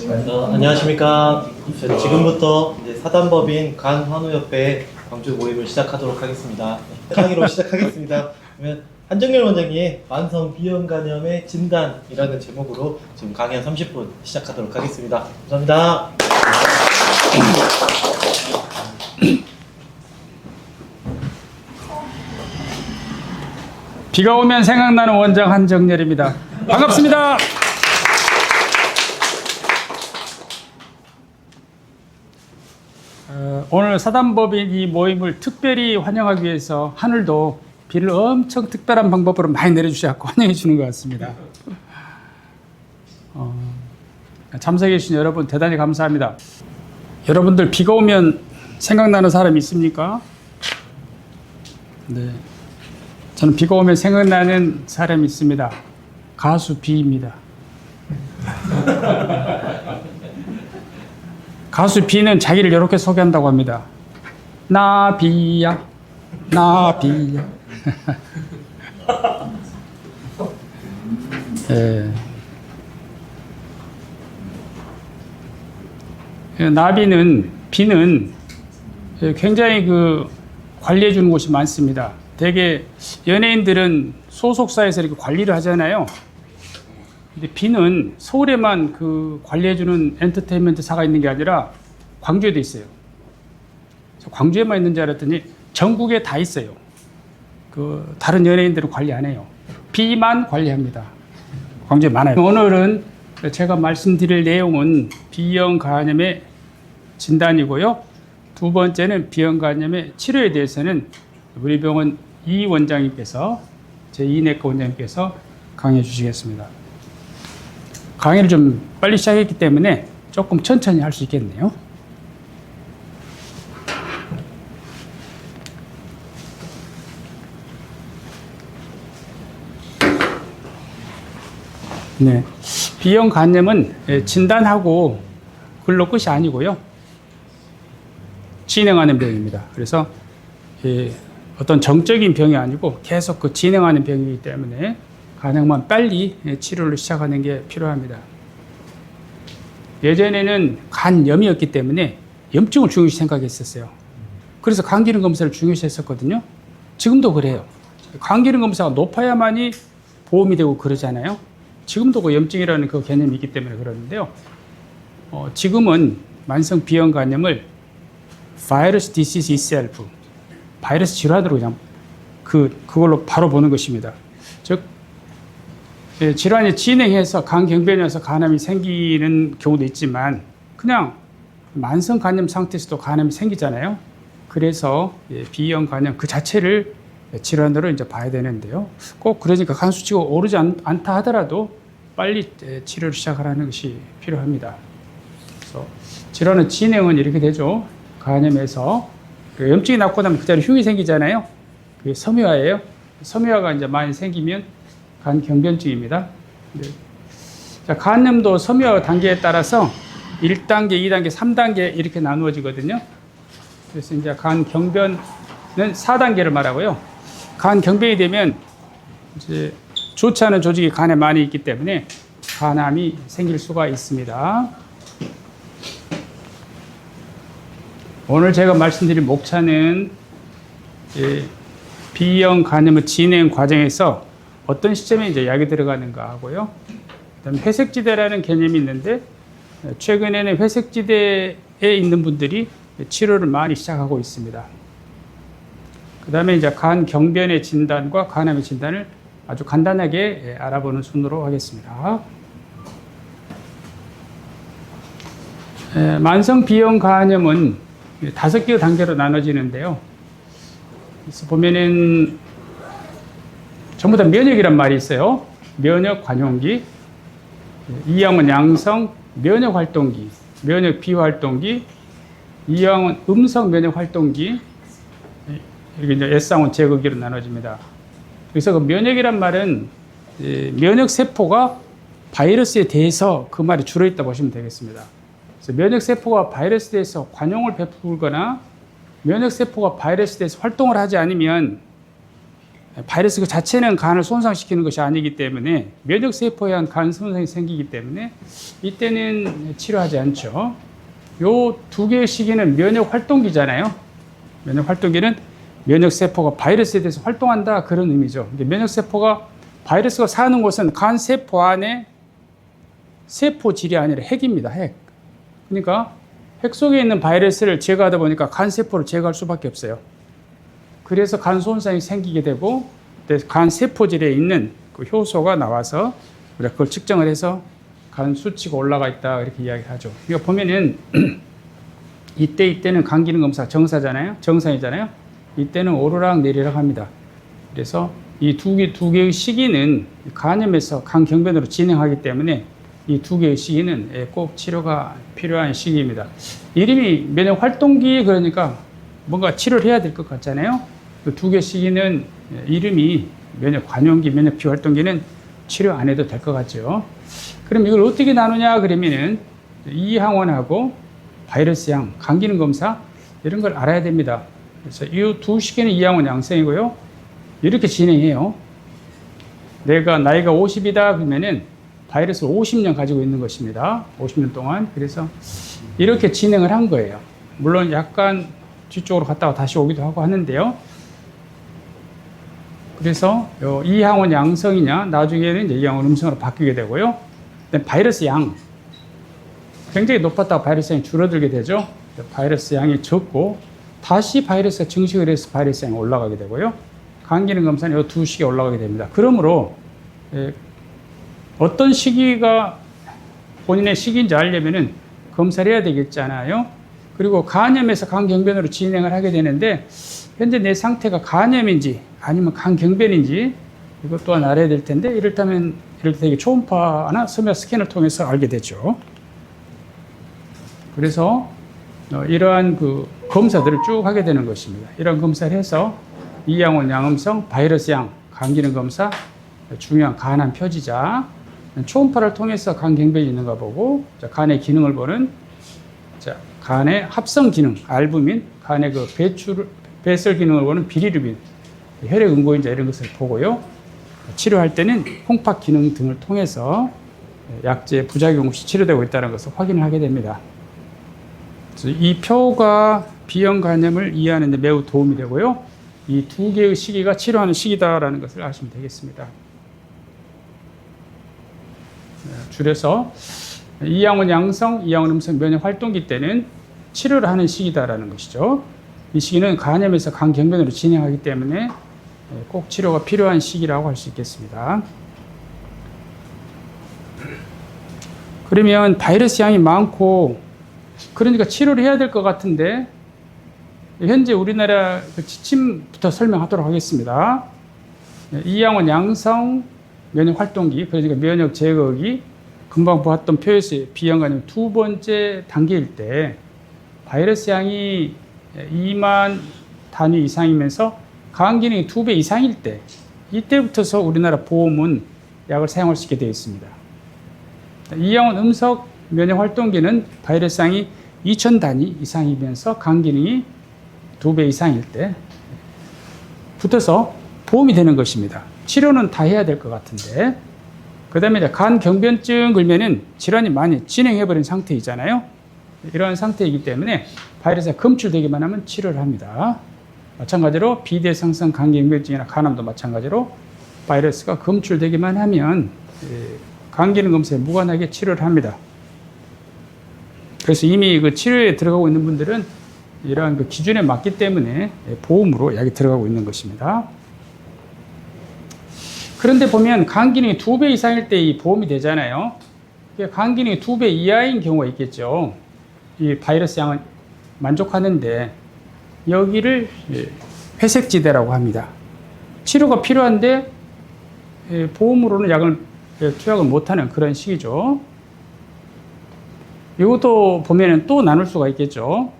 안녕하십니까. 저는 지금부터 이제 사단법인 간환우협회 광주 모임을 시작하도록 하겠습니다. 강의로 시작하겠습니다. 그러면 한정열 원장님 만성 비형 간염의 진단이라는 제목으로 지금 강의 한 30분 시작하도록 하겠습니다. 감사합니다. 비가 오면 생각나는 원장 한정열입니다. 반갑습니다. 오늘 사단법인 이 모임을 특별히 환영하기 위해서 하늘도 비를 엄청 특별한 방법으로 많이 내려주셔서 환영해 주는 것 같습니다. 참석해 주신 여러분 대단히 감사합니다. 여러분들 비가 오면 생각나는 사람이 있습니까? 네. 저는 비가 오면 생각나는 사람이 있습니다. 가수 비입니다. 가수 비는 자기를 이렇게 소개한다고 합니다. 나 비야, 나 비야. 비는 굉장히 관리해 주는 곳이 많습니다. 되게 연예인들은 소속사에서 이렇게 관리를 하잖아요. 근데 비는 서울에만 관리해주는 엔터테인먼트사가 있는 게 아니라 광주에도 있어요. 광주에만 있는 줄 알았더니 전국에 다 있어요. 다른 연예인들은 관리 안 해요. 비만 관리합니다. 광주에 많아요. 오늘은 제가 말씀드릴 내용은 비형 간염의 진단이고요. 두 번째는 비형 간염의 치료에 대해서는 우리 병원 이 원장님께서 제2내과 원장님께서 강의해 주시겠습니다. 강의를 좀 빨리 시작했기 때문에 조금 천천히 할 수 있겠네요. 네, 비형 간염은 진단하고 그걸로 끝이 아니고요. 진행하는 병입니다. 그래서 어떤 정적인 병이 아니고 계속 진행하는 병이기 때문에 가능한 빨리 치료를 시작하는 게 필요합니다. 예전에는 간염이었기 때문에 염증을 중요시 생각했었어요. 그래서 간기능 검사를 중요시 했었거든요. 지금도 그래요. 간기능 검사가 높아야만이 보험이 되고 그러잖아요. 지금도 염증이라는 개념이 있기 때문에 그러는데요. 지금은 만성 비형 간염을 바이러스 디시즈 itself, 바이러스 질환으로 그냥 그걸로 바로 보는 것입니다. 즉 질환이 진행해서 간경변이 와서 간암이 생기는 경우도 있지만 그냥 만성 간염 상태에서도 간암이 생기잖아요. 그래서 비형 간염 그 자체를 질환으로 이제 봐야 되는데요. 꼭 그러니까 간 수치가 오르지 않다 하더라도 빨리 치료를 시작하라는 것이 필요합니다. 그래서 질환의 진행은 이렇게 되죠. 간염에서 염증이 났고 나면 그 자리에 흉이 생기잖아요. 그게 섬유화예요. 섬유화가 이제 많이 생기면 간경변증입니다. 네. 자, 간염도 섬유화 단계에 따라서 1단계, 2단계, 3단계 이렇게 나누어지거든요. 그래서 이제 간경변은 4단계를 말하고요. 간경변이 되면 이제 좋지 않은 조직이 간에 많이 있기 때문에 간암이 생길 수가 있습니다. 오늘 제가 말씀드릴 목차는 비형 간염의 진행 과정에서 어떤 시점에 이제 약이 들어가는가 하고요. 그다음에 회색지대라는 개념이 있는데 최근에는 회색지대에 있는 분들이 치료를 많이 시작하고 있습니다. 그다음에 이제 간경변의 진단과 간암의 진단을 아주 간단하게 알아보는 순으로 하겠습니다. 만성 비형 간염은 5개의 단계로 나눠지는데요. 그래서 보면은 전부 다 면역이란 말이 있어요. 면역 관용기, E형은 양성 면역 활동기, 면역 비활동기, E형은 음성 면역 활동기, 이렇게 이제 S형은 제거기로 나눠집니다. 그래서 면역이란 말은 면역 세포가 바이러스에 대해서 그 말이 주로 있다 보시면 되겠습니다. 그래서 면역 세포가 바이러스에 대해서 관용을 베풀거나 면역 세포가 바이러스에 대해서 활동을 하지 않으면 바이러스 그 자체는 간을 손상시키는 것이 아니기 때문에 면역세포에 의한 간 손상이 생기기 때문에 이때는 치료하지 않죠. 요 두 개의 시기는 면역활동기잖아요. 면역활동기는 면역세포가 바이러스에 대해서 활동한다 그런 의미죠. 면역세포가 바이러스가 사는 곳은 간세포 안에 세포질이 아니라 핵입니다. 핵. 그러니까 핵 속에 있는 바이러스를 제거하다 보니까 간세포를 제거할 수밖에 없어요. 그래서 간 손상이 생기게 되고 간 세포질에 있는 그 효소가 나와서 우리가 그걸 측정을 해서 간 수치가 올라가 있다 이렇게 이야기를 하죠. 이거 보면은 이때는 간 기능 검사 정상이잖아요. 이때는 오르락 내리락 합니다. 그래서 이 두 개의 시기는 간염에서 간 경변으로 진행하기 때문에 이 두 개의 시기는 꼭 치료가 필요한 시기입니다. 이름이 면역 활동기 그러니까 뭔가 치료를 해야 될 것 같잖아요. 그 두 개 시기는 이름이 면역 관용기, 면역 비활동기는 치료 안 해도 될 것 같죠. 그럼 이걸 어떻게 나누냐 그러면은 이항원하고 바이러스양, 간 기능 검사 이런 걸 알아야 됩니다. 그래서 이 두 시기는 이항원 양성이고요. 이렇게 진행해요. 내가 나이가 50이다 그러면은 바이러스 50년 가지고 있는 것입니다. 50년 동안. 그래서 이렇게 진행을 한 거예요. 물론 약간 뒤쪽으로 갔다가 다시 오기도 하고 하는데요. 그래서 이항원 양성이냐 나중에는 이제 이항원 음성으로 바뀌게 되고요. 바이러스 양 굉장히 높았다가 바이러스 양이 줄어들게 되죠. 바이러스 양이 적고 다시 바이러스가 증식을 해서 바이러스 양이 올라가게 되고요. 간 기능 검사는 이 두 시기에 올라가게 됩니다. 그러므로 어떤 시기가 본인의 시기인지 알려면은 검사를 해야 되겠잖아요. 그리고 간염에서 간경변으로 진행을 하게 되는데 현재 내 상태가 간염인지 아니면 간경변인지 이것 또한 알아야 될 텐데 이럴 때 초음파나 섬유 스캔을 통해서 알게 되죠. 그래서 이러한 그 검사들을 쭉 하게 되는 것입니다. 이런 검사를 해서 이항원 양음성, 바이러스 양, 간 기능 검사, 중요한 간암 표지자, 초음파를 통해서 간 경변이 있는가 보고, 간의 기능을 보는, 간의 합성 기능, 알부민, 간의 그 배설 기능을 보는 비리루빈, 혈액 응고인자 이런 것을 보고요. 치료할 때는 홍파 기능 등을 통해서 약제 부작용 없이 치료되고 있다는 것을 확인을 하게 됩니다. 그래서 이 표가 비형 간염을 이해하는 데 매우 도움이 되고요. 이 두 개의 시기가 치료하는 시기다라는 것을 아시면 되겠습니다. 줄여서 이항원 양성, 이항원 음성 면역 활동기 때는 치료를 하는 시기다라는 것이죠. 이 시기는 간염에서 간 경변으로 진행하기 때문에 꼭 치료가 필요한 시기라고 할 수 있겠습니다. 그러면 바이러스 양이 많고 그러니까 치료를 해야 될 것 같은데 현재 우리나라 그 지침부터 설명하도록 하겠습니다. 이항원 양성 면역 활동기 그러니까 면역 제거기 금방 보았던 표에서 비형간염 두 번째 단계일 때 바이러스 양이 2만 단위 이상이면서 간 기능이 2배 이상일 때 이때부터서 우리나라 보험은 약을 사용할 수 있게 되어 있습니다. 이항원 음석 면역 활동기는 바이러스 양이 2000 단위 이상이면서 간 기능이 2배 이상일 때 붙어서 보험이 되는 것입니다. 치료는 다 해야 될 것 같은데 그 다음에 간 경변증 걸면은 질환이 많이 진행해버린 상태이잖아요. 이러한 상태이기 때문에 바이러스가 검출되기만 하면 치료를 합니다. 마찬가지로 비대상성 간경변증이나 간암도 마찬가지로 바이러스가 검출되기만 하면 간 기능 검사에 무관하게 치료를 합니다. 그래서 이미 그 치료에 들어가고 있는 분들은 이러한 그 기준에 맞기 때문에 보험으로 약이 들어가고 있는 것입니다. 그런데 보면 간 기능이 2배 이상일 때 이 보험이 되잖아요. 간 기능이 2배 이하인 경우가 있겠죠. 이 바이러스 양은 만족하는데 여기를 회색지대라고 합니다. 치료가 필요한데 보험으로는 약을 투약을 못하는 그런 시기죠. 이것도 보면은 또 나눌 수가 있겠죠.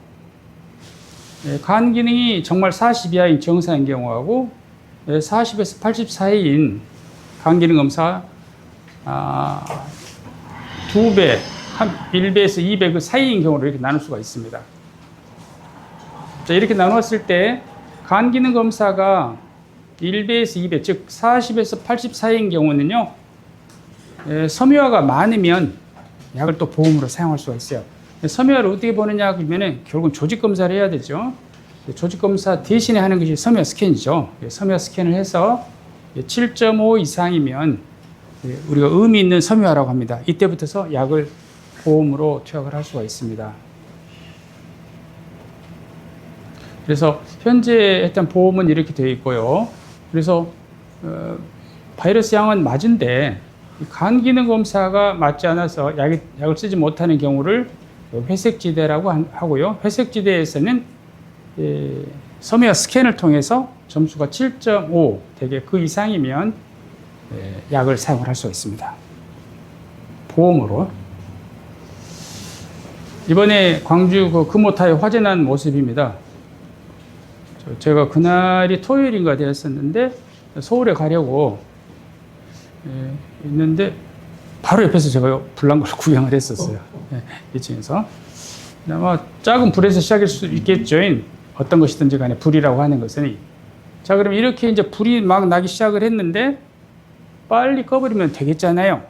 간 기능이 정말 40 이하인 정상인 경우하고 40에서 80 사이인 간 기능 검사 2배, 1배에서 2배 그 사이인 경우로 이렇게 나눌 수가 있습니다. 자, 이렇게 나누었을 때 간 기능 검사가 1배에서 2배, 즉 40에서 80 사이인 경우는요, 섬유화가 많으면 약을 또 보험으로 사용할 수가 있어요. 섬유화를 어떻게 보느냐 그러면은 결국은 조직 검사를 해야 되죠. 조직 검사 대신에 하는 것이 섬유화 스캔이죠. 섬유화 스캔을 해서 7.5 이상이면 우리가 의미 있는 섬유화라고 합니다. 이때부터서 약을 보험으로 투약을 할 수가 있습니다. 그래서 현재 일단 보험은 이렇게 되어 있고요. 그래서 바이러스 양은 맞은데 간 기능 검사가 맞지 않아서 약을 쓰지 못하는 경우를 회색지대라고 하고요. 회색지대에서는 섬유화 스캔을 통해서 점수가 7.5 되게 그 이상이면 약을 사용을 할 수 있습니다. 보험으로. 이번에 광주 그 금오타에 화재 난 모습입니다. 제가 그날이 토요일인가 되었었는데 서울에 가려고 있는데 바로 옆에서 제가 불난 걸 구경을 했었어요. 2층에서. 아마 작은 불에서 시작일 수 있겠죠. 어떤 것이든지 간에 불이라고 하는 것은. 자, 그럼 이렇게 이제 불이 막 나기 시작을 했는데 빨리 꺼버리면 되겠잖아요.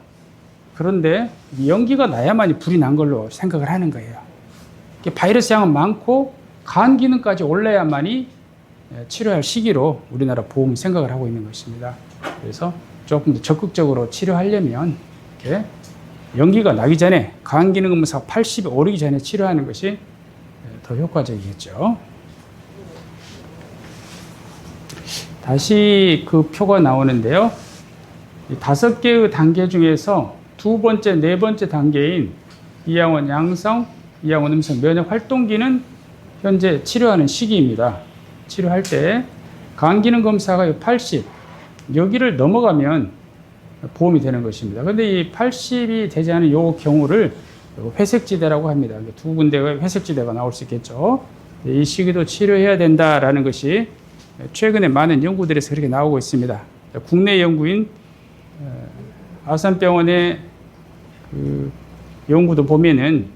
그런데 연기가 나야만이 불이 난 걸로 생각을 하는 거예요. 바이러스 양은 많고 간 기능까지 올라야만이 치료할 시기로 우리나라 보험이 생각을 하고 있는 것입니다. 그래서 조금 더 적극적으로 치료하려면 이렇게 연기가 나기 전에 간 기능 검사가 80이 오르기 전에 치료하는 것이 더 효과적이겠죠. 다시 그 표가 나오는데요. 5개의 단계 중에서 두 번째, 네 번째 단계인 이양원 양성, 이양원 음성 면역 활동기는 현재 치료하는 시기입니다. 치료할 때 간 기능 검사가 80 여기를 넘어가면 보험이 되는 것입니다. 그런데 이 80이 되지 않은 이 경우를 회색지대라고 합니다. 두 군데가 회색지대가 나올 수 있겠죠. 이 시기도 치료해야 된다라는 것이 최근에 많은 연구들에서 그렇게 나오고 있습니다. 국내 연구인 아산병원의 그 연구도 보면은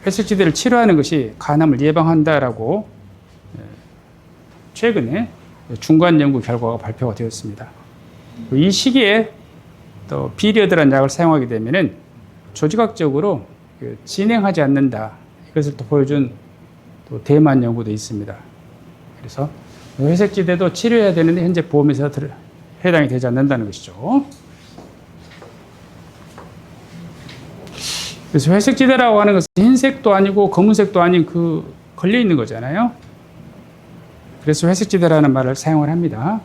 회색지대를 치료하는 것이 간암을 예방한다라고 최근에 중간 연구 결과가 발표가 되었습니다. 이 시기에 또 비리어들한 약을 사용하게 되면은 조직학적으로 진행하지 않는다. 이것을 또 보여준 또 대만 연구도 있습니다. 그래서 회색지대도 치료해야 되는데 현재 보험에서 해당이 되지 않는다는 것이죠. 그래서 회색지대라고 하는 것은 흰색도 아니고 검은색도 아닌 그 걸려 있는 거잖아요. 그래서 회색지대라는 말을 사용을 합니다.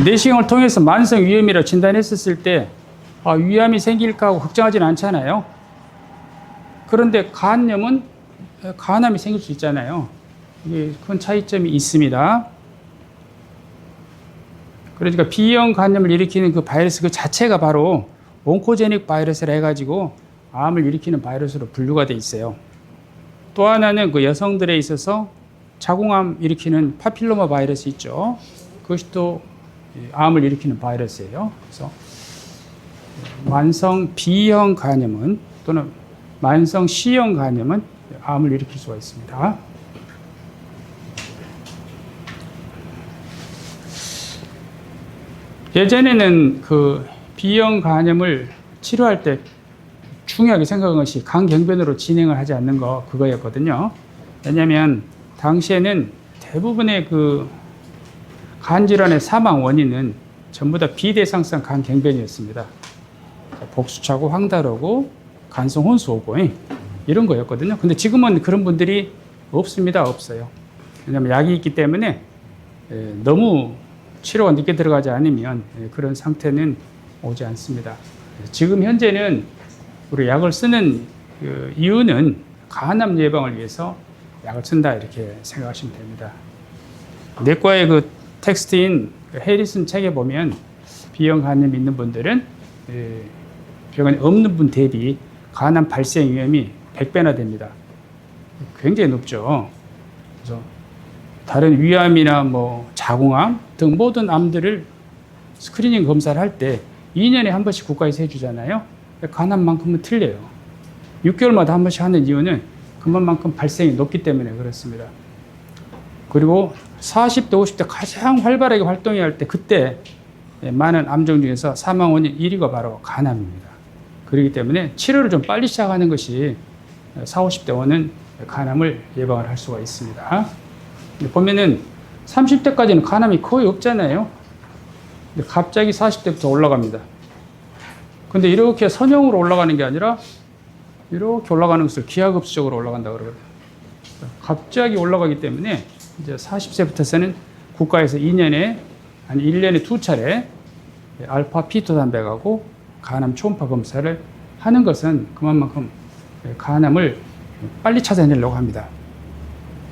내시경을 통해서 만성 위암이라 진단했었을 때 위암이 생길까 하고 걱정하지는 않잖아요. 그런데 간염은 간암이 생길 수 있잖아요. 이게 큰 차이점이 있습니다. 그러니까 B형 간염을 일으키는 그 바이러스 그 자체가 바로 온코제닉 바이러스라 해가지고 암을 일으키는 바이러스로 분류가 돼 있어요. 또 하나는 그 여성들에 있어서 자궁암 일으키는 파필로마 바이러스 있죠. 그것이 또 암을 일으키는 바이러스예요. 그래서 만성 B형 간염은 또는 만성 C형 간염은 암을 일으킬 수가 있습니다. 예전에는 그 B형 간염을 치료할 때 중요하게 생각한 것이 간경변으로 진행을 하지 않는 거 그거였거든요. 왜냐하면 당시에는 대부분의 그 간질환의 사망 원인은 전부 다 비대상성 간경변이었습니다. 복수차고 황달하고 간성 혼수 오고 이런 거였거든요. 근데 지금은 그런 분들이 없습니다. 없어요. 왜냐하면 약이 있기 때문에 너무 치료가 늦게 들어가지 않으면 그런 상태는 오지 않습니다. 지금 현재는 우리 약을 쓰는 그 이유는 간암 예방을 위해서 약을 쓴다 이렇게 생각하시면 됩니다. 내과의 그 텍스트인 해리슨 책에 보면 B형 간염이 있는 분들은 병원에 없는 분 대비 간암 발생 위험이 100배나 됩니다. 굉장히 높죠. 그래서 다른 위암이나 뭐 자궁암 등 모든 암들을 스크리닝 검사를 할 때 2년에 한 번씩 국가에서 해주잖아요. 간암만큼은 틀려요. 6개월마다 한 번씩 하는 이유는 그만큼 발생이 높기 때문에 그렇습니다. 그리고 40대, 50대 가장 활발하게 활동해야 할 때 그때 많은 암종 중에서 사망 원인 1위가 바로 간암입니다. 그렇기 때문에 치료를 좀 빨리 시작하는 것이 40, 50대원은 간암을 예방을 할 수가 있습니다. 보면은 30대까지는 간암이 거의 없잖아요. 근데 갑자기 40대부터 올라갑니다. 근데 이렇게 선형으로 올라가는 게 아니라 이렇게 올라가는 것을 기하급수적으로 올라간다 그러거든요. 갑자기 올라가기 때문에 이제 40세부터서는 국가에서 2년에 아니 1년에 2차례 알파 피토 단백하고 간암 초음파 검사를 하는 것은 그만큼 간암을 빨리 찾아내려고 합니다.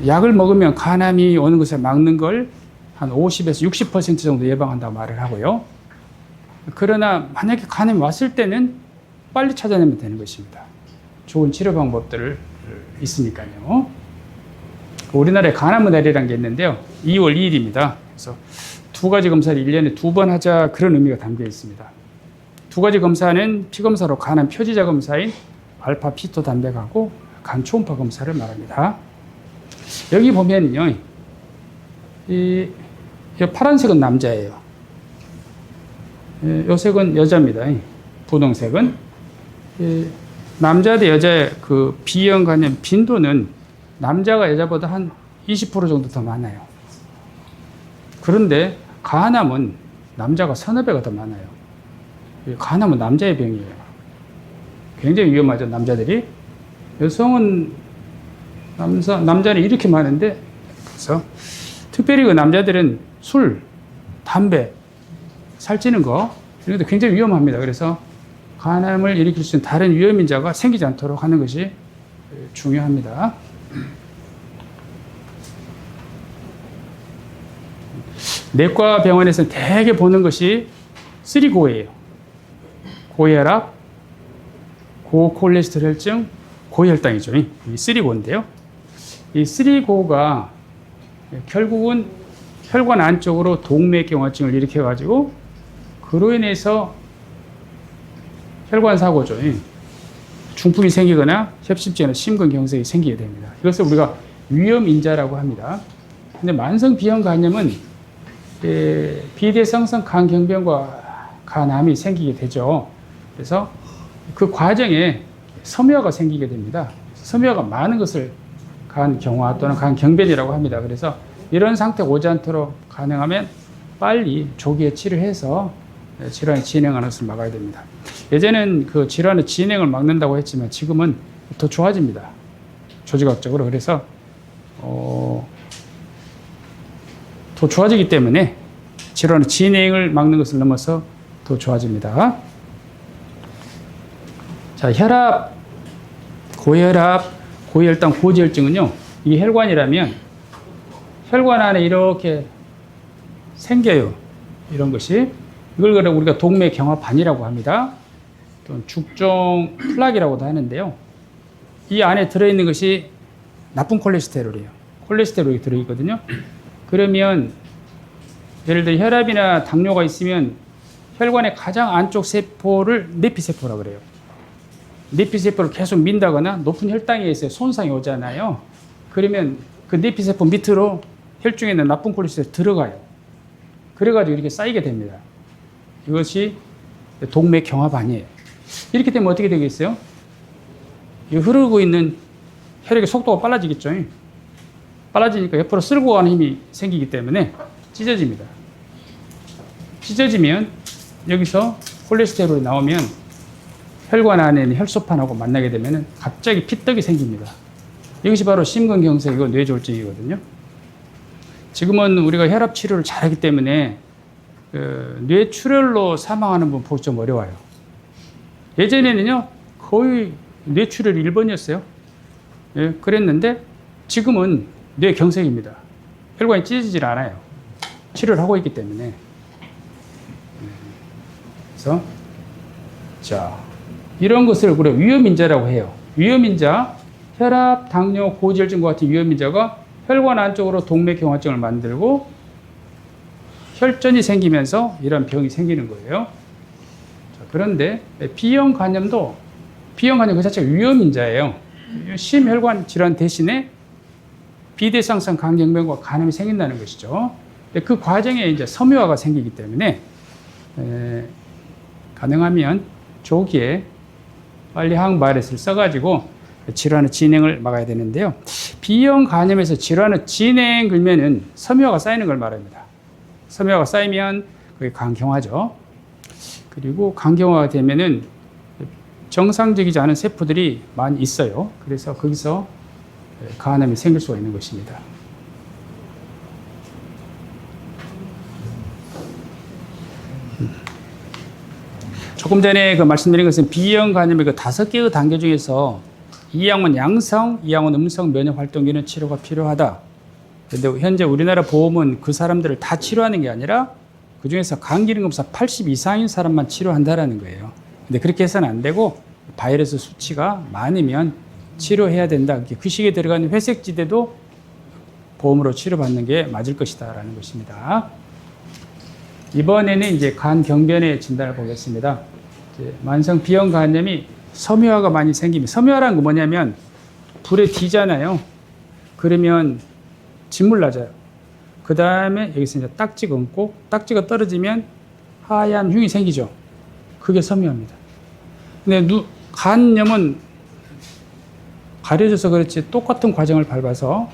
약을 먹으면 간암이 오는 것을 막는 걸 한 50에서 60% 정도 예방한다고 말을 하고요. 그러나 만약에 간암이 왔을 때는 빨리 찾아내면 되는 것입니다. 좋은 치료 방법들을 있으니까요. 우리나라에 간암 날이라는 게 있는데요. 2월 2일입니다. 그래서 두 가지 검사를 1년에 2번 하자 그런 의미가 담겨 있습니다. 두 가지 검사는 피검사로 간암 표지자 검사인 알파 피토 단백하고 간 초음파 검사를 말합니다. 여기 보면요, 이 파란색은 남자예요. 요 색은 여자입니다. 분홍색은 남자 대 여자의 그 B형 간염 빈도는 남자가 여자보다 한 20% 정도 더 많아요. 그런데 간암은 남자가 서너 배가 더 많아요. 간암은 남자의 병이에요. 굉장히 위험하죠, 남자들이. 여성은 남자는 이렇게 많은데, 그래서 특별히 그 남자들은 술, 담배, 살찌는 거, 이런 것도 굉장히 위험합니다. 그래서 간암을 일으킬 수 있는 다른 위험인자가 생기지 않도록 하는 것이 중요합니다. 내과 병원에서는 대개 보는 것이 3고예요. 고혈압, 고콜레스테롤증, 고혈당이죠. 이 3고인데요. 이 3고가 결국은 혈관 안쪽으로 동맥경화증을 일으켜가지고 그로 인해서 혈관 사고죠. 중풍이 생기거나 협심증이나 심근경색이 생기게 됩니다. 이것을 우리가 위험인자라고 합니다. 근데 만성 B형 간염은 비대성성 간경변과 간암이 생기게 되죠. 그래서 그 과정에 섬유화가 생기게 됩니다. 섬유화가 많은 것을 간경화 또는 간경변이라고 합니다. 그래서 이런 상태가 오지 않도록 가능하면 빨리 조기에 치료해서 질환이 진행하는 것을 막아야 됩니다. 예전엔 그 질환의 진행을 막는다고 했지만 지금은 더 좋아집니다. 조직학적으로. 그래서 더 좋아지기 때문에 질환의 진행을 막는 것을 넘어서 더 좋아집니다. 자, 혈압, 고혈압, 고혈당, 고지혈증은요, 이 혈관이라면 혈관 안에 이렇게 생겨요. 이런 것이. 이걸 우리가 동맥경화반이라고 합니다. 또는 죽종 플락이라고도 하는데요. 이 안에 들어있는 것이 나쁜 콜레스테롤이에요. 콜레스테롤이 들어있거든요. 그러면 예를 들어 혈압이나 당뇨가 있으면 혈관의 가장 안쪽 세포를 내피세포라고 그래요. 내피세포를 계속 민다거나 높은 혈당에 의해서 손상이 오잖아요. 그러면 그 내피세포 밑으로 혈중에 있는 나쁜 콜레스테롤이 들어가요. 그래가지고 이렇게 쌓이게 됩니다. 이것이 동맥경화반이에요. 이렇게 되면 어떻게 되겠어요? 이 흐르고 있는 혈액의 속도가 빨라지겠죠. 빨라지니까 옆으로 쓸고 가는 힘이 생기기 때문에 찢어집니다. 찢어지면 여기서 콜레스테롤이 나오면 혈관 안에 있는 혈소판하고 만나게 되면 갑자기 피떡이 생깁니다. 이것이 바로 심근경색이고 뇌졸중이거든요. 지금은 우리가 혈압 치료를 잘하기 때문에 뇌출혈로 사망하는 분 보기 좀 어려워요. 예전에는요, 거의 뇌출혈 1번이었어요. 예, 그랬는데 지금은 뇌경색입니다. 혈관이 찢어지질 않아요. 치료를 하고 있기 때문에. 그래서 자, 이런 것을 우리가 위험인자라고 해요. 위험인자, 혈압, 당뇨, 고지혈증과 같은 위험인자가 혈관 안쪽으로 동맥경화증을 만들고 혈전이 생기면서 이런 병이 생기는 거예요. 자, 그런데 B형 간염도 B형 간염 그 자체가 위험인자예요. 심혈관 질환 대신에 비대상성 간경변과 간암이 생긴다는 것이죠. 그 과정에 이제 섬유화가 생기기 때문에 가능하면 조기에 빨리 항바이러스를 써가지고 질환의 진행을 막아야 되는데요. B형 간염에서 질환의 진행 그러면은 섬유화가 쌓이는 걸 말합니다. 섬유화가 쌓이면 그게 간경화죠. 그리고 간경화가 되면은 정상적이지 않은 세포들이 많이 있어요. 그래서 거기서 간암이 생길 수가 있는 것입니다. 조금 전에 말씀드린 것은 B형 간염의 5개의 단계 중에서 이항원 양성, 이항원 음성 면역 활동기는 치료가 필요하다. 그런데 현재 우리나라 보험은 그 사람들을 다 치료하는 게 아니라 그 중에서 간기능 검사 80 이상인 사람만 치료한다라는 거예요. 근데 그렇게 해서는 안 되고 바이러스 수치가 많으면 치료해야 된다. 그 시기에 들어가는 회색지대도 보험으로 치료받는 게 맞을 것이다라는 것입니다. 이번에는 이제 간경변의 진단을 보겠습니다. 이제 만성 B형 간염이 섬유화가 많이 생기면, 섬유화라는 건 뭐냐면 불에 튀잖아요. 그러면 진물 나져요. 그 다음에 여기서 이제 딱지가 얹고 딱지가 떨어지면 하얀 흉이 생기죠. 그게 섬유화입니다. 근데 간염은 가려져서 그렇지 똑같은 과정을 밟아서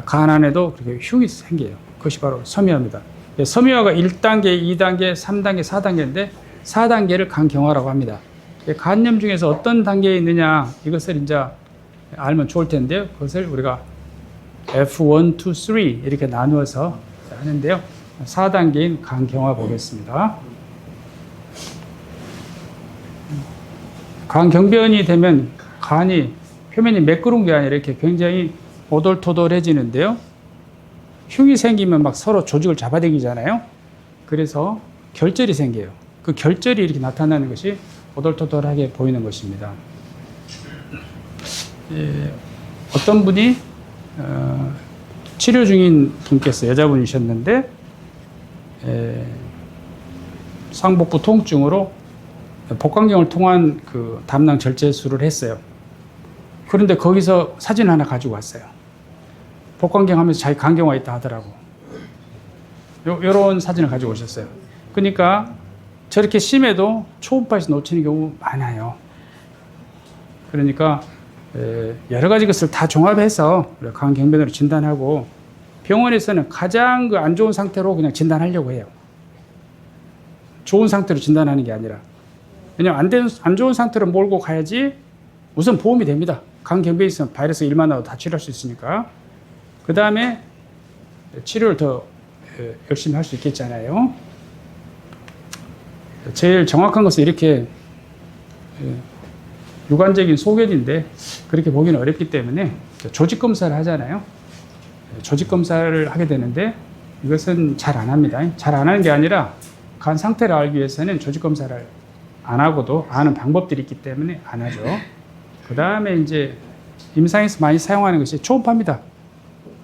간 안에도 그렇게 흉이 생겨요. 그것이 바로 섬유화입니다. 섬유화가 1단계, 2단계, 3단계, 4단계인데 4단계를 간경화라고 합니다. 간염 중에서 어떤 단계에 있느냐 이것을 이제 알면 좋을 텐데요. 그것을 우리가 F1, 2, 3 이렇게 나누어서 하는데요. 4단계인 간경화 보겠습니다. 간경변이 되면 간이 표면이 매끄러운 게 아니라 이렇게 굉장히 오돌토돌해지는데요. 흉이 생기면 막 서로 조직을 잡아당기잖아요. 그래서 결절이 생겨요. 그 결절이 이렇게 나타나는 것이 오돌토돌하게 보이는 것입니다. 어떤 분이 치료 중인 분께서 여자분이셨는데 상복부 통증으로 복강경을 통한 그 담낭 절제술을 했어요. 그런데 거기서 사진 하나 가지고 왔어요. 복강경 하면서 자기 간경화 있다 하더라고. 요런 사진을 가지고 오셨어요. 그러니까 저렇게 심해도 초음파에서 놓치는 경우 많아요. 그러니까 여러 가지 것을 다 종합해서 간경변으로 진단하고 병원에서는 가장 그 안 좋은 상태로 그냥 진단하려고 해요. 좋은 상태로 진단하는 게 아니라. 왜냐면 안 좋은 상태로 몰고 가야지 우선 보험이 됩니다. 간경변이 있으면 바이러스 일만 나도 다 치료할 수 있으니까. 그 다음에 치료를 더 열심히 할 수 있겠잖아요. 제일 정확한 것은 이렇게 유관적인 소견인데 그렇게 보기는 어렵기 때문에 조직 검사를 하잖아요. 조직 검사를 하게 되는데 이것은 잘 안 합니다. 잘 안 하는 게 아니라 간 상태를 알기 위해서는 조직 검사를 안 하고도 아는 방법들이 있기 때문에 안 하죠. 그 다음에 이제 임상에서 많이 사용하는 것이 초음파입니다.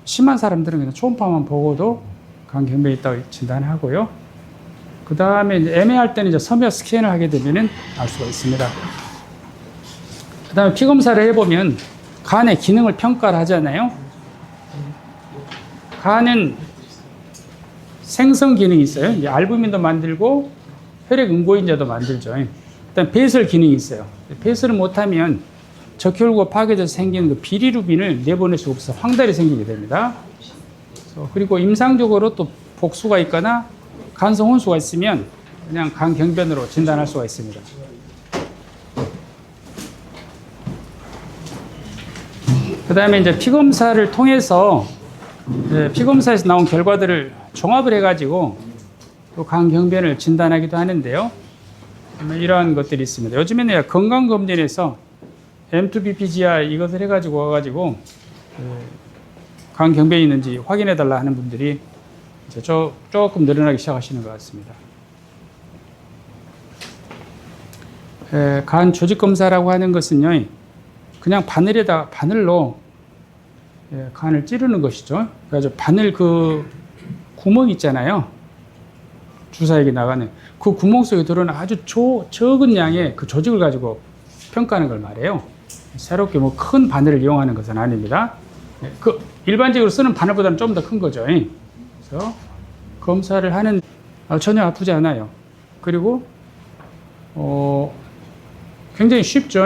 심한 사람들은 그냥 초음파만 보고도 간경변이 있다고 진단하고요. 그 다음에 이제 애매할 때는 이제 섬유화 스캔을 하게 되면은 알 수가 있습니다. 그 다음에 피 검사를 해보면 간의 기능을 평가를 하잖아요. 간은 생성 기능이 있어요. 이제 알부민도 만들고 혈액 응고인자도 만들죠. 일단 배설 기능이 있어요. 배설을 못하면 적혈구가 파괴돼서 생기는 그 비리루빈을 내보낼 수가 없어서 황달이 생기게 됩니다. 그리고 임상적으로 또 복수가 있거나 간성 혼수가 있으면 그냥 간경변으로 진단할 수가 있습니다. 그 다음에 이제 피검사를 통해서 피검사에서 나온 결과들을 종합을 해가지고 또 간경변을 진단하기도 하는데요. 이러한 것들이 있습니다. 요즘에는 건강검진에서 M2BPGR 이것을 해가지고 와가지고 간경변이 있는지 확인해달라 하는 분들이 이제 조금 늘어나기 시작하시는 것 같습니다. 간 조직 검사라고 하는 것은요, 그냥 바늘로 간을 찌르는 것이죠. 그래서 바늘 그 구멍 있잖아요. 주사액이 나가는 그 구멍 속에 들어오는 아주 적은 양의 그 조직을 가지고 평가하는 걸 말해요. 새롭게 뭐 큰 바늘을 이용하는 것은 아닙니다. 그 일반적으로 쓰는 바늘보다는 좀 더 큰 거죠. 그래서 검사를 하는 전혀 아프지 않아요. 그리고 굉장히 쉽죠.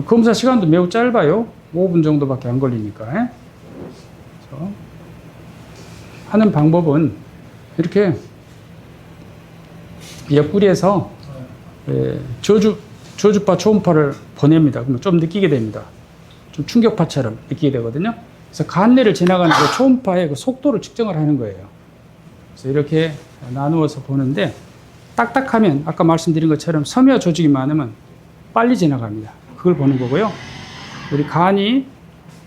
검사 시간도 매우 짧아요. 5분 정도밖에 안 걸리니까. 그래서 하는 방법은 이렇게 옆구리에서 저주파, 초음파를 보냅니다. 그러면 좀 느끼게 됩니다. 좀 충격파처럼 느끼게 되거든요. 그래서 간내를 지나가는 그 초음파의 그 속도를 측정을 하는 거예요. 그래서 이렇게 나누어서 보는데 딱딱하면 아까 말씀드린 것처럼 섬유 조직이 많으면 빨리 지나갑니다. 그걸 보는 거고요. 우리 간이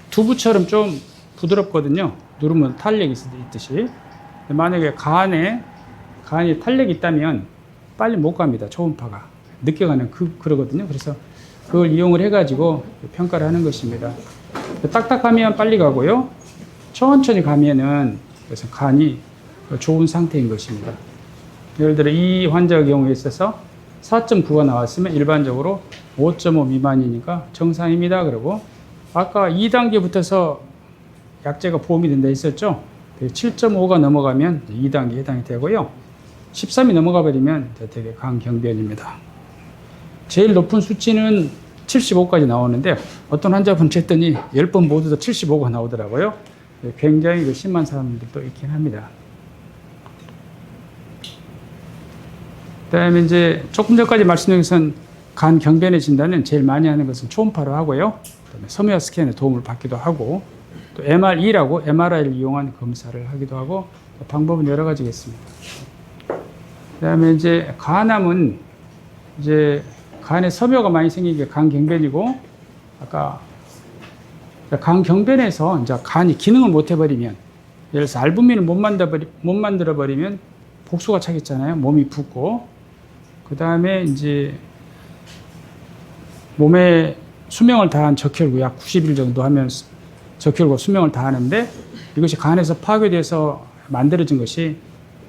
두부처럼 좀 부드럽거든요. 누르면 탄력이 있듯이. 만약에 간이 탄력이 있다면 빨리 못 갑니다. 초음파가. 늦게 가는 그러거든요. 그래서 그걸 이용을 해가지고 평가를 하는 것입니다. 딱딱하면 빨리 가고요. 천천히 가면은 그래서 간이 좋은 상태인 것입니다. 예를 들어 이 환자의 경우에 있어서 4.9가 나왔으면 일반적으로 5.5 미만이니까 정상입니다. 그리고 아까 2단계부터서 약제가 보험이 된다 했었죠. 7.5가 넘어가면 2단계 해당이 되고요. 13이 넘어가 버리면 되게 강경변입니다. 제일 높은 수치는 75까지 나오는데 어떤 환자분 쟀더니 10번 모두 다 75가 나오더라고요. 굉장히 심한 사람들도 있긴 합니다. 그다음에 이제 조금 전까지 말씀드린 것은 간 경변의 진단은 제일 많이 하는 것은 초음파로 하고요. 그다음에 섬유화 스캔의 도움을 받기도 하고 또 MRE라고 MRI를 이용한 검사를 하기도 하고 방법은 여러 가지가 있습니다. 그다음에 이제 간암은 이제 간에 섬유가 많이 생긴 게 간경변이고 아까 간경변에서 이제 간이 기능을 못 해버리면 예를 들어서 알부민을 못 만들어 버리면 복수가 차겠잖아요. 몸이 붓고 그 다음에 이제 몸에 수명을 다한 적혈구 약 90일 정도 하면 적혈구가 수명을 다하는데 이것이 간에서 파괴돼서 만들어진 것이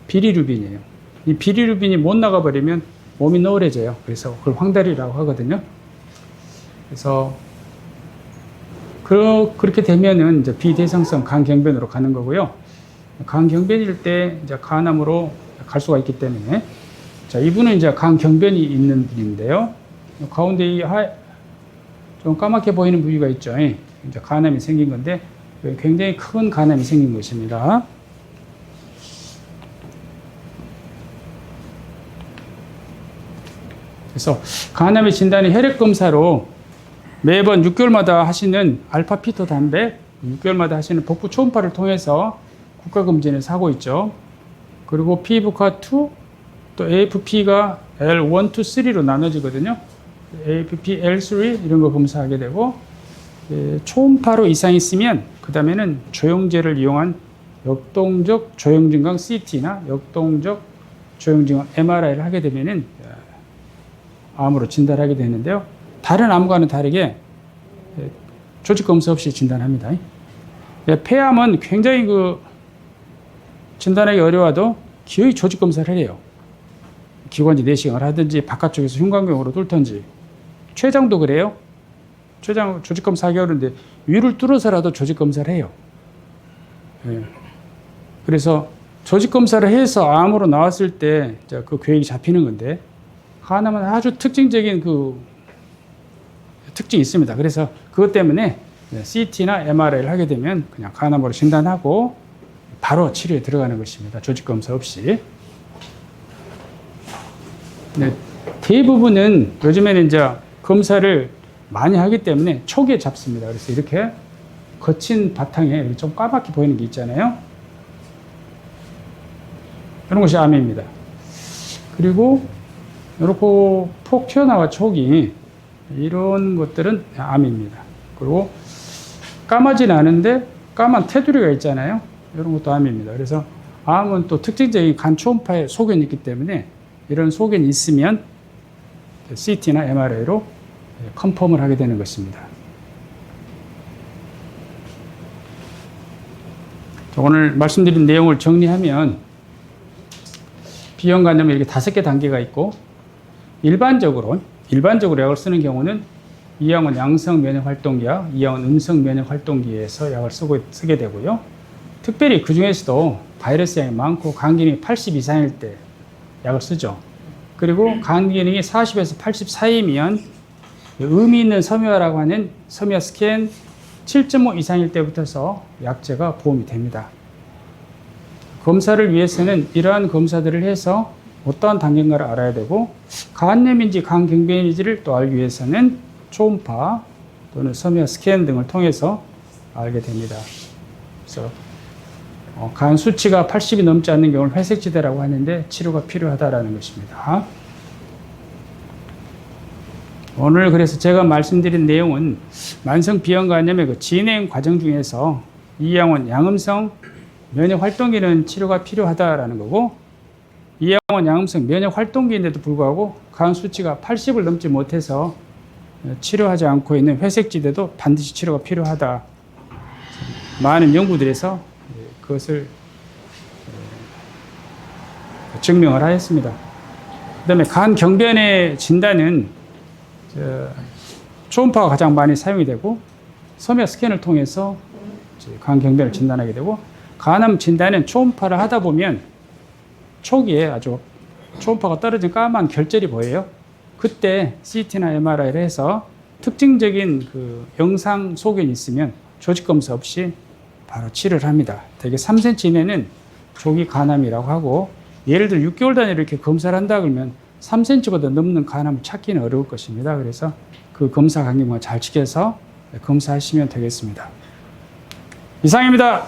비리루빈이에요. 이 비리루빈이 못 나가버리면 몸이 노래져요. 그래서 그걸 황달이라고 하거든요. 그래서 그렇게 되면은 이제 비대상성 간경변으로 가는 거고요. 간경변일 때 이제 간암으로 갈 수가 있기 때문에 자, 이분은 이제 간경변이 있는 분인데요. 가운데 좀 까맣게 보이는 부위가 있죠. 이제 간암이 생긴 건데 굉장히 큰 간암이 생긴 것입니다. 그래서 간암의 진단이 혈액 검사로 매번 6개월마다 하시는 알파 피토 단백, 6개월마다 하시는 복부 초음파를 통해서 국가검진을 하고 있죠. 그리고 피부과2, 또 AFP가 L1, 2, 3로 나눠지거든요. AFP, L3 이런 거 검사하게 되고 초음파로 이상이 있으면 그 다음에는 조영제를 이용한 역동적 조영증강 CT나 역동적 조영증강 MRI를 하게 되면은 암으로 진단하게 되는데요. 다른 암과는 다르게 조직 검사 없이 진단합니다. 폐암은 굉장히 진단하기 어려워도 기어이 조직 검사를 해요. 기관지 내시경을 하든지 바깥쪽에서 흉곽경으로 뚫든지 췌장도 그래요. 췌장 조직 검사하기 어려운데 위를 뚫어서라도 조직 검사를 해요. 그래서 조직 검사를 해서 암으로 나왔을 때 그 계획이 잡히는 건데 간암은 아주 특징적인 특징이 있습니다. 그래서 그것 때문에 CT나 MRI를 하게 되면 그냥 간암으로 진단하고 바로 치료에 들어가는 것입니다. 조직 검사 없이. 대부분은 요즘에는 이제 검사를 많이 하기 때문에 초기에 잡습니다. 그래서 이렇게 거친 바탕에 좀 까맣게 보이는 게 있잖아요. 이런 것이 암입니다. 그리고 이렇게 폭 튀어나와 촉이 이런 것들은 암입니다. 그리고 까마진 않은데 까만 테두리가 있잖아요. 이런 것도 암입니다. 그래서 암은 또 특징적인 간 초음파에 소견이 있기 때문에 이런 소견이 있으면 CT나 MRI로 컨펌을 하게 되는 것입니다. 오늘 말씀드린 내용을 정리하면 비형간염에 이렇게 5개 단계가 있고 일반적으로 약을 쓰는 경우는 E형은 양성 면역 활동기와 E형은 음성 면역 활동기에서 약을 쓰게 되고요. 특별히 그 중에서도 바이러스 양이 많고 간 기능이 80 이상일 때 약을 쓰죠. 그리고 간 기능이 40에서 80 사이면 의미 있는 섬유화라고 하는 섬유화 스캔 7.5 이상일 때부터서 약제가 보험이 됩니다. 검사를 위해서는 이러한 검사들을 해서 어떠한 단계인가를 알아야 되고 간염인지 간경변인지를 또 알기 위해서는 초음파 또는 섬유화 스캔 등을 통해서 알게 됩니다. 그래서 간 수치가 80이 넘지 않는 경우를 회색지대라고 하는데 치료가 필요하다라는 것입니다. 오늘 그래서 제가 말씀드린 내용은 만성 비형 간염의 그 진행 과정 중에서 E형은 양음성 면역 활동기는 치료가 필요하다라는 거고 E형은 양음성 면역 활동기인데도 불구하고 간 수치가 80을 넘지 못해서 치료하지 않고 있는 회색지대도 반드시 치료가 필요하다. 많은 연구들에서 그것을 증명을 하였습니다. 그 다음에 간 경변의 진단은 초음파가 가장 많이 사용이 되고 섬유화 스캔을 통해서 간 경변을 진단하게 되고 간암 진단은 초음파를 하다 보면 초기에 아주 초음파가 떨어진 까만 결절이 보여요. 그때 CT나 MRI를 해서 특징적인 그 영상 소견이 있으면 조직 검사 없이 바로 치료를 합니다. 대개 3cm 이내는 조기 간암이라고 하고 예를 들어 6개월 단위로 이렇게 검사를 한다 그러면 3cm보다 넘는 간암을 찾기는 어려울 것입니다. 그래서 그 검사 간격만 잘 지켜서 검사하시면 되겠습니다. 이상입니다.